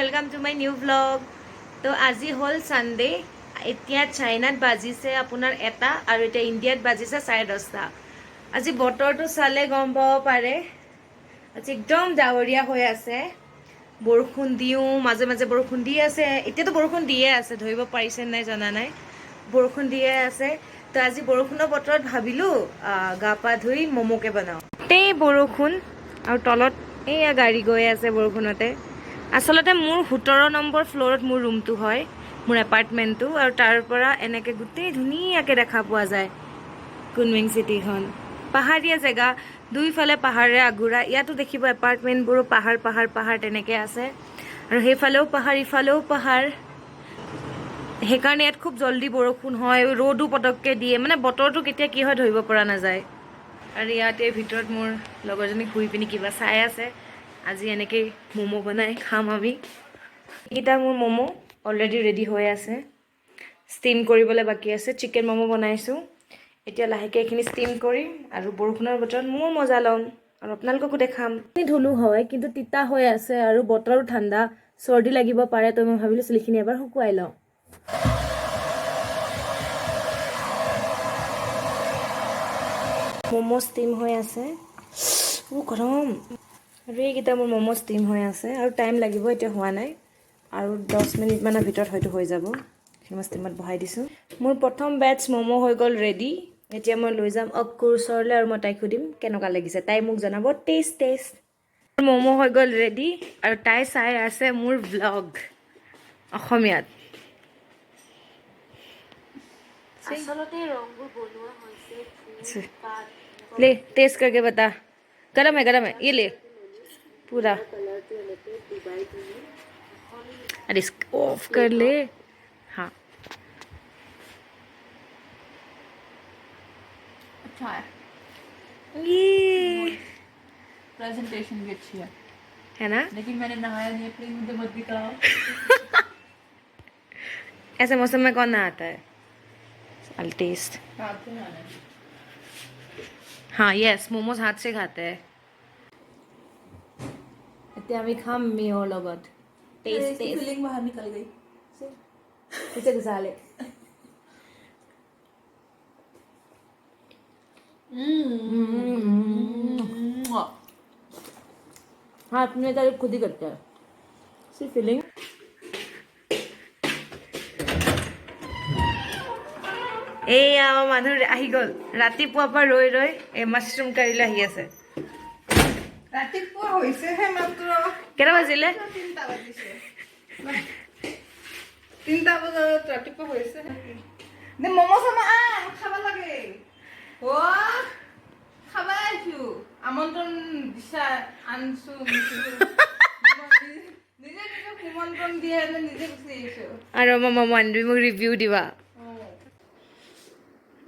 Welcome to my new vlog. तो আজি হল Sunday. এতিয়া চাইনাত বাজিছে আপোনাৰ এটা আৰু এতিয়া ইণ্ডিয়াত বাজিছে 10:30। আজি বতৰটো চালে গম পাব পাৰে আজি একদম ডাৱৰীয়া হৈ আছে। বৰষুণ দিও মাজে মাজে বৰষুণ দি আছে। এতিয়াতো বৰষুণ দিয়ে আছে, ধৰিব পাৰিছে নাই জানা নাই, বৰষুণ দিয়ে আছে। তো আজি বৰষুণৰ বতৰত ভাবিলো গা পা ধুই মমোকে বনাও। তেই বৰষুণ আৰু তলত এয়া গাড়ী গৈ আছে বৰষুণতে। আচলতে মোৰ 17 নম্বৰ ফ্ল'ৰত মোৰ ৰুমটো হয়, মোৰ এপাৰ্টমেণ্টটো, আৰু তাৰ পৰা এনেকৈ গোটেই ধুনীয়াকৈ দেখা পোৱা যায় কুনমিং চিটিখন। পাহাৰীয়া জেগা, দুইফালে পাহাৰে আগুৰা। ইয়াতো দেখিব এপাৰ্টমেণ্টবোৰো পাহাৰ পাহাৰ পাহাৰ তেনেকৈ আছে, আৰু সেইফালেও পাহাৰ ইফালেও পাহাৰ। সেইকাৰণে ইয়াত খুব জল্দি বৰষুণ হয়, ৰ'দো পটককৈ দিয়ে, মানে বতৰটো কেতিয়া কি হয় ধৰিব পৰা নাযায়। আৰু ইয়াতে ভিতৰত মোৰ লগৰজনী শুই পিনি কিবা চাই আছে। আজি এনেকেই ম'ম' বনাই খাম আমি। এইকেইটা মোৰ ম'ম' অলৰেডি ৰেডি হৈ আছে, ষ্টিম কৰিবলৈ বাকী আছে। চিকেন ম'ম' বনাইছোঁ, এতিয়া লাহেকৈ এইখিনি ষ্টিম কৰিম আৰু বৰষুণৰ বতৰত মোৰ মজা ল'ম আৰু আপোনালোককো দেখাম। ধুলো হয় কিন্তু তিতা হৈ আছে আৰু বতৰো ঠাণ্ডা, চৰ্দি লাগিব পাৰে, তো মই ভাবিলোঁ চুলিখিনি এবাৰ শুকুৱাই লওঁ। ম'ম' ষ্টিম হৈ আছে, গৰম। আৰু এইকেইটা মোৰ ম'ম' ষ্টিম হৈ আছে আৰু টাইম লাগিব, এতিয়া হোৱা নাই, আৰু 10 মিনিটমানৰ ভিতৰত হয়তো হৈ যাব। মই ষ্টিমত বহাই দিছোঁ। মোৰ প্ৰথম বেটছ ম'ম' হৈ গ'ল ৰেডি। এতিয়া মই লৈ যাম অক্কুৰ ওচৰলৈ আৰু মই তাইক সুধিম কেনেকুৱা লাগিছে, তাই মোক জনাব টেষ্ট। ম'ম' হৈ গ'ল ৰেডি আৰু তাই চাই আছে মোৰ ভ্লগ অসমীয়াত। আচলতে ৰংবোৰ বনোৱা হৈছে ले टेस्ट करके बता। गरम है ये ले पूरा। अरे इसको ऑफ कर ले। हाँ अच्छा है, ये प्रेजेंटेशन भी अच्छी है ना। लेकिन मैंने नहाया नहीं, प्लीज मुझे मत दिखाओ। ऐसे मौसम में कौन नहाता है। I'll taste। हाथ से नहाना है। हाँ यस, मोमोज हाथ से खाते हैं। এতিয়া আমি খাম মিয়ৰ লগত। টেষ্ট फीलिंग बाहर निकल गई। इसे घुसा ले। हाँ अपने तारीफ खुद ही करता है। सी फीलिंग এয়া আমাৰ মানুহ আহি গ'ল। ৰাতিপুৱাৰ পৰা ৰৈ ৰৈ এই মাছৰুম কাৰীলৈ আহি আছে। ৰাতিপুৱা হৈছেহে মাত্ৰ। কেইটা বাজিলে? 3টা বাজিছে। 3টা বজাত ৰাতিপুৱা হৈছে নে? ম'ম' চম খাব লাগে। খাব আহিছো, আমন্ত্ৰণ দিছা, আনছো নিজে নিমন্ত্ৰণ দিয়ে নিজে গুচি আহিছো। আৰু মামা মানবি মোক ৰিভিউ দিবা।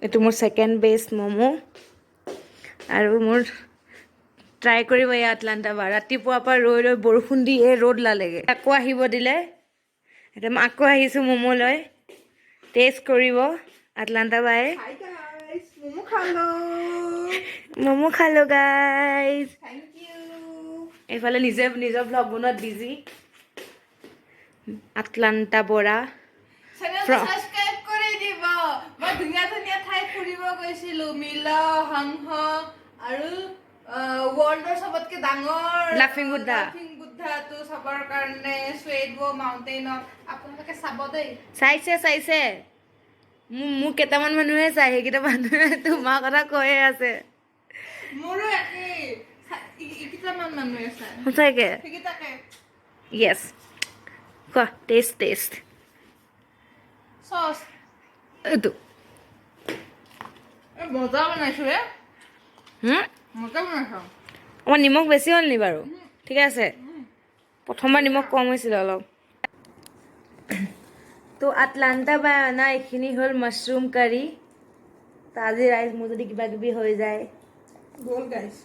এইটো মোৰ ছেকেণ্ড বেষ্ট ম'ম' আৰু মোৰ ট্ৰাই কৰিব এই আটলাণ্টা বাৰ। ৰাতিপুৱাৰ পৰা ৰৈ ৰৈ বৰষুণ দি এই ৰ'দ লালেগে, আকৌ আহিব দিলে। এতিয়া মই আকৌ আহিছোঁ ম'ম' লৈ, টেষ্ট কৰিব আটলাণ্টা বাই। ম'ম' খালো গাইজ। এইফালে নিজে নিজৰ ব্লগ বনোৱাত বিজি আটলাণ্টা বৰা। সাবস্ক্ৰাইব কৰি দিব। মই ধুনীয়া ধুনীয়া ঠাই ফুৰিব গৈছিলো, মিলা হাংহ আৰু ৱৰ্ল্ডৰ চবতকে ডাঙৰ লাফিং বুদ্ধাটো চাবৰ কাৰণে স্ৱেডৱ মাউণ্টেইনত আপোনালোকে চাব দেই। চাইছে মোক কেইটামান মানুহে চাই, সেইকেইটা মানুহে তোমাৰ কথা কৈয়ে আছে। মোৰো একেই, কেইটামান মানুহে চাই সঁচাকে। সেইকেইটাকে য়েছ কোৱা টেষ্ট চচ এইটো মজা বনাইছো ৰে। মজা বনাইছো। অকণমান নিমখ বেছি হ'ল নি বাৰু? ঠিকে আছে, প্ৰথমবাৰ নিমখ কম হৈছিলে অলপ। তো আটলাণ্টা বা অনা এইখিনি হ'ল মাছৰুম কাৰী। তো আজি ৰাইজ মোৰ যদি কিবা কিবি হৈ যায় গ'ল গাইছ,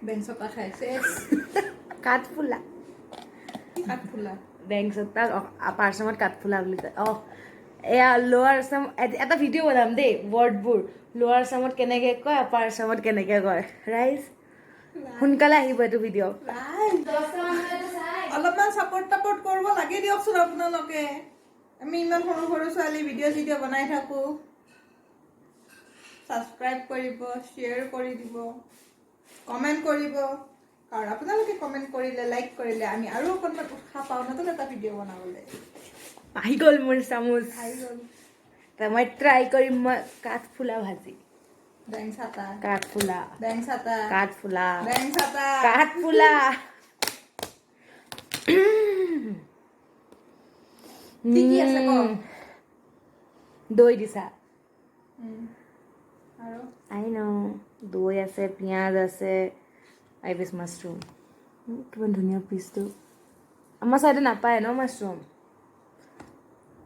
বেংচটা খাইছে। কাঠফুলা বেংচটা আপাৰ আছামত কাঠফুলা বুলি কয়। এয়া লোৱাৰ আছাম এটা ভিডিঅ' বনাম দেই, ৱৰ্ডবোৰ লোৱাৰ আছামত কেনেকৈ কয়, আপাৰ আছামত কেনেকৈ কয়। ৰাইজ সোনকালে আহিব এইটো ভিডিঅ'। অলপমান সাপোৰ্ট কৰব লাগে দিয়কচোন আপোনালোকে আমি ইমান সৰু সৰু ছোৱালী ভিডিঅ' বনাই থাকো সাবস্ক্ৰাইব কৰিব শেয়াৰ কৰি দিব কমেন্ট কৰিব কাৰণ আপোনালোকে কমেন্ট কৰিলে লাইক কৰিলে আমি আৰু অকণমান উৎসাহ পাওঁ নতুন এটা ভিডিঅ' বনাবলৈ আহি গ'ল মোৰ চামুচ আহি গ'ল তা মই ট্ৰাই কৰিম মই কাঠফুলা ভাজি বেং ছাতা কাঠফুলা কাঠফুলা কি কি আছে কওক দৈ দিছা আৰু আই ন দৈ আছে পিঁয়াজ আছে আই পিচ মাছৰুম কিমান ধুনীয়া পিচটো আমাৰ চাইডে নাপায় ন মাছৰুম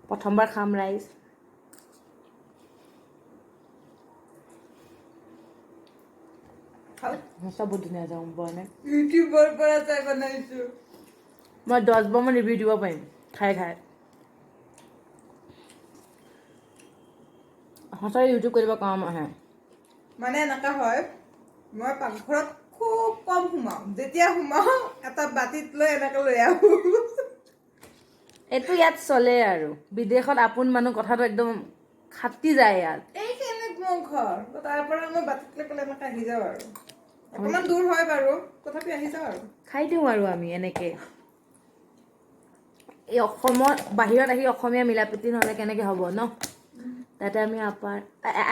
প্ৰথমবাৰ খাম ৰাইজ সঁচা বহুত ধুনীয়া যাওঁ বনাই ইউটিউবৰ পৰা চাই বনাইছো মই 10 বাৰ মান ৰিভিউ দিব পাৰিম খাই সঁচাই ইউটিউব কৰিব কাম আহে মানে এনেকা হয় মই পাকঘৰত খুব কম সোমাও যেতিয়া সোমাও এটা বাটিত লৈ এনেকে লৈ আহো এইটো ইয়াত চলে আৰু বিদেশত আপোন মানুহ কথাটো একদম খাটি যায় ইয়াত এইখিনি মোৰ ঘৰ তাৰ পৰা মই বাটিত লৈ পেলাই এনেকে আহি যাওঁ আৰু অকণমান দূৰ হয় বাৰু তথাপি আহি যাওঁ আৰু খাই দিওঁ আৰু আমি এনেকে এই অসমৰ বাহিৰত আহি অসমীয়া মিলাপ্ৰীতি নহ'লে কেনেকে হ'ব ন তাতে আমি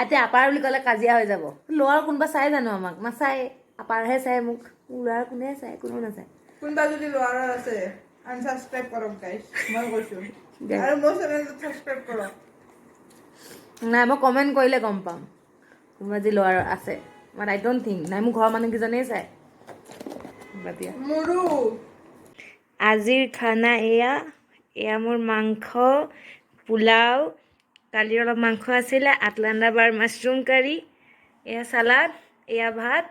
এতিয়া আপাৰ বুলি ক'লে কাজিয়া হৈ যাব ল'ৰাৰ কোনোবা চাই জানো আমাক নাচায় আপাৰহে চাই মোক ল'ৰাৰ কোনে চাই কোনো নাচায় কোনোবা যদি ল'ৰাৰ আছে আনসাবস্ক্ৰাইব কৰক গাইছ মই কৈছো আৰু মোৰ চেনেলটো সাবস্ক্ৰাইব কৰক নাই মই কমেণ্ট কৰিলে গম পাম কোনোবা যদি ল'ৰাৰ আছে বাট আই ডোণ্ট থিংক নাই মোৰ ঘৰৰ মানুহকেইজনেই চাই মোৰো আজিৰ খানা এয়া মোৰ মাংস পোলাও কালিৰ অলপ মাংস আছিলে আটলান্টা বাৰ মাছৰুম কাৰী এয়া চালাড এয়া ভাত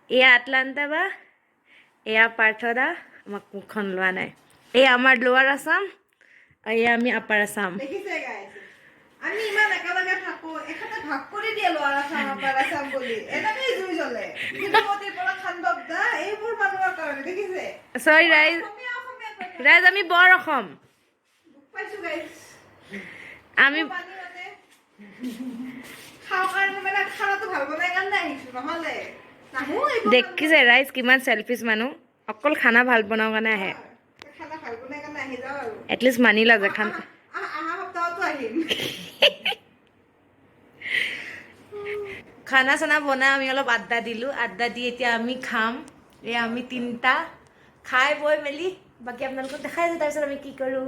এয়া আটলান্টা বা এয়া পাৰ্থদা আমাক মুখখন লোৱা নাই এয়া আমাৰ লোৱাৰ আছাম আৰু এয়া আমি আপাৰ আছাম দেখিছে গাইছ আমি ইমান একেলগে থাকো এখানে ভাগ কৰি দিয়ে ল'ৰা আছাম আপাৰ আছাম বুলি এনেকেই জুই জ্বলে তিৰুপতিৰ পৰা খান্দক দা এইবোৰ মানুহৰ কাৰণে দেখিছে চৰি ৰাইজ আমি বৰ অসম পাইছো গাইছ আমি পানী মানে খাওঁ কাৰণে মানে খানাটো ভাল বনাই কাৰণে আহিছো নহ'লে নাহো এইবোৰ দেখিছে ৰাইজ কিমান চেলফিছ মানুহ অকল খানা ভাল বনাওঁ কাৰণে আহে খানা ভাল বনাই কাৰণে আহি যাওঁ আৰু এটলিষ্ট মানিলা যে খানা আহা সপ্তাহতো আহিম খানা চানা বনাই আমি অলপ আড্ডা দিলোঁ আড্ডা দি এতিয়া আমি খাম এই আমি তিনিটা খাই বৈ মেলি বাকী আপোনালোকক দেখাই আছোঁ তাৰপিছত আমি কি কৰোঁ